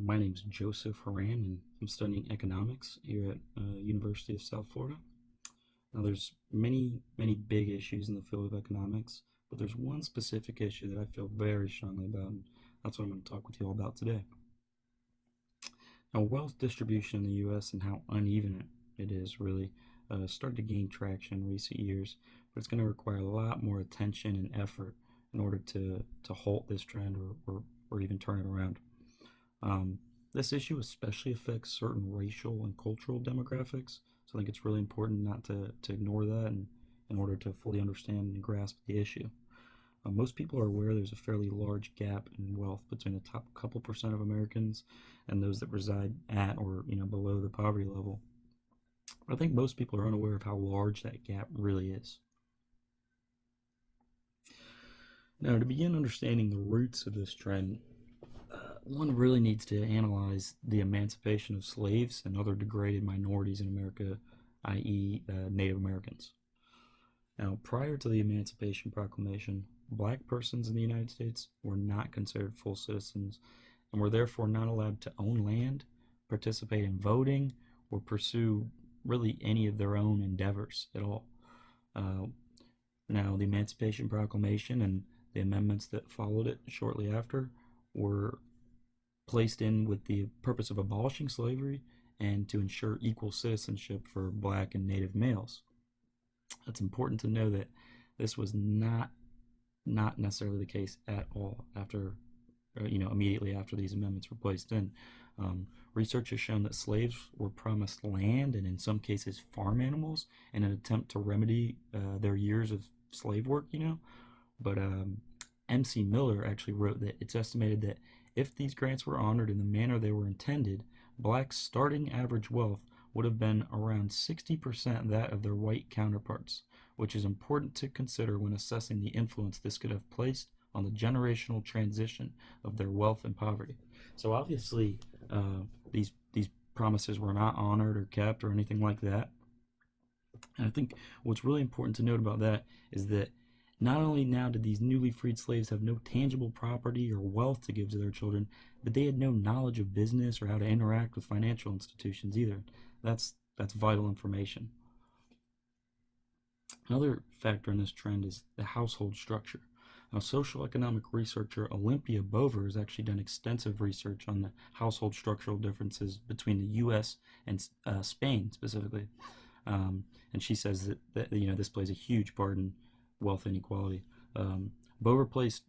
My name is Joseph Horan, and I'm studying economics here at University of South Florida. Now, there's many big issues in the field of economics, but there's one specific issue that I feel very strongly about, and that's what I'm going to talk with you all about today. Now, wealth distribution in the U.S. and how uneven it is really started to gain traction in recent years, but it's going to require a lot more attention and effort in order to halt this trend or even turn it around. This issue especially affects certain racial and cultural demographics, so I think it's really important not to ignore that in order to fully understand and grasp the issue. Most people are aware there's a fairly large gap in wealth between the top couple percent of Americans and those that reside at or below the poverty level. But I think most people are unaware of how large that gap really is. Now, to begin understanding the roots of this trend, one really needs to analyze the emancipation of slaves and other degraded minorities in America, i.e., Native Americans. Now, prior to the Emancipation Proclamation, black persons in the United States were not considered full citizens and were therefore not allowed to own land, participate in voting, or pursue really any of their own endeavors at all. Now, the Emancipation Proclamation and the amendments that followed it shortly after were placed in with the purpose of abolishing slavery and to ensure equal citizenship for black and native males. It's important to know that this was not necessarily the case at all after, immediately after these amendments were placed in. Research has shown that slaves were promised land and in some cases farm animals in an attempt to remedy their years of slave work, But M.C. Miller actually wrote that it's estimated that if these grants were honored in the manner they were intended, blacks' starting average wealth would have been around 60% that of their white counterparts, which is important to consider when assessing the influence this could have placed on the generational transition of their wealth and poverty. So obviously, these promises were not honored or kept or anything like that. And I think what's really important to note about that is that not only now did these newly freed slaves have no tangible property or wealth to give to their children, but they had no knowledge of business or how to interact with financial institutions either. That's vital information. Another factor in this trend is the household structure. Now, social economic researcher Olympia Bover has actually done extensive research on the household structural differences between the U.S. and Spain specifically, and she says that this plays a huge part in wealth inequality. Bover placed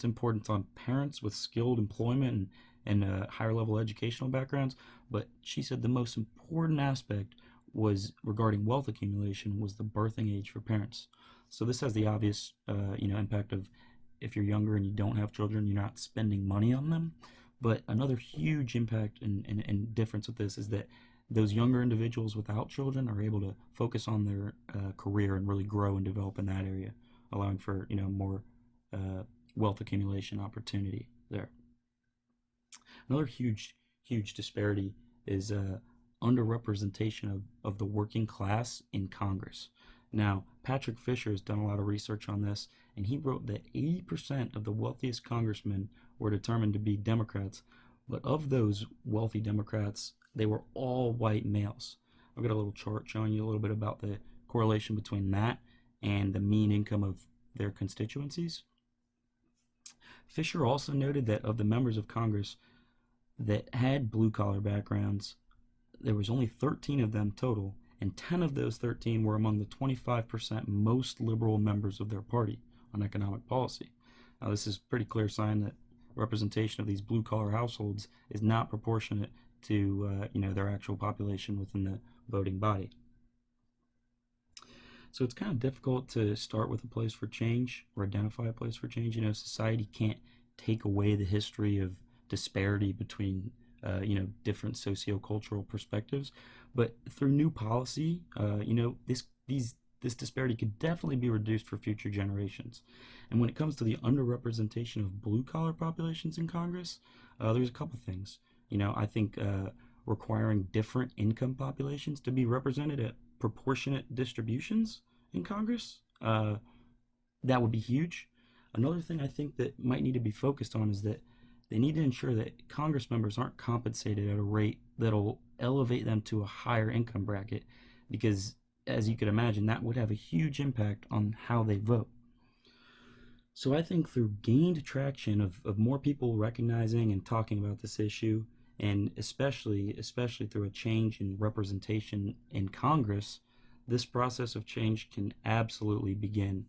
importance on parents with skilled employment and higher level educational backgrounds, but she said the most important aspect was regarding wealth accumulation was the birthing age for parents. So this has the obvious impact of if you're younger and you don't have children, you're not spending money on them. But another huge impact and difference with this is that those younger individuals without children are able to focus on their career and really grow and develop in that area, allowing for more wealth accumulation opportunity there. Another huge disparity is underrepresentation of the working class in Congress. Now, Patrick Fisher has done a lot of research on this, and he wrote that 80% of the wealthiest congressmen were determined to be Democrats, but of those wealthy Democrats, they were all white males. I've got a little chart showing you a little bit about the correlation between that and the mean income of their constituencies. Fisher also noted that of the members of Congress that had blue-collar backgrounds, there was only 13 of them total, and 10 of those 13 were among the 25% most liberal members of their party on economic policy. Now, this is a pretty clear sign that representation of these blue-collar households is not proportionate to their actual population within the voting body. So it's kind of difficult to start with a place for change or identify a place for change. Society can't take away the history of disparity between different sociocultural perspectives, but through new policy, this disparity could definitely be reduced for future generations. And when it comes to the underrepresentation of blue-collar populations in Congress, there's a couple things. I think requiring different income populations to be represented at proportionate distributions in Congress, that would be huge. Another thing I think that might need to be focused on is that They need to ensure that Congress members aren't compensated at a rate that'll elevate them to a higher income bracket, because, as you could imagine, that would have a huge impact on how they vote. So I think through gained traction of more people recognizing and talking about this issue, and especially through a change in representation in Congress, this process of change can absolutely begin.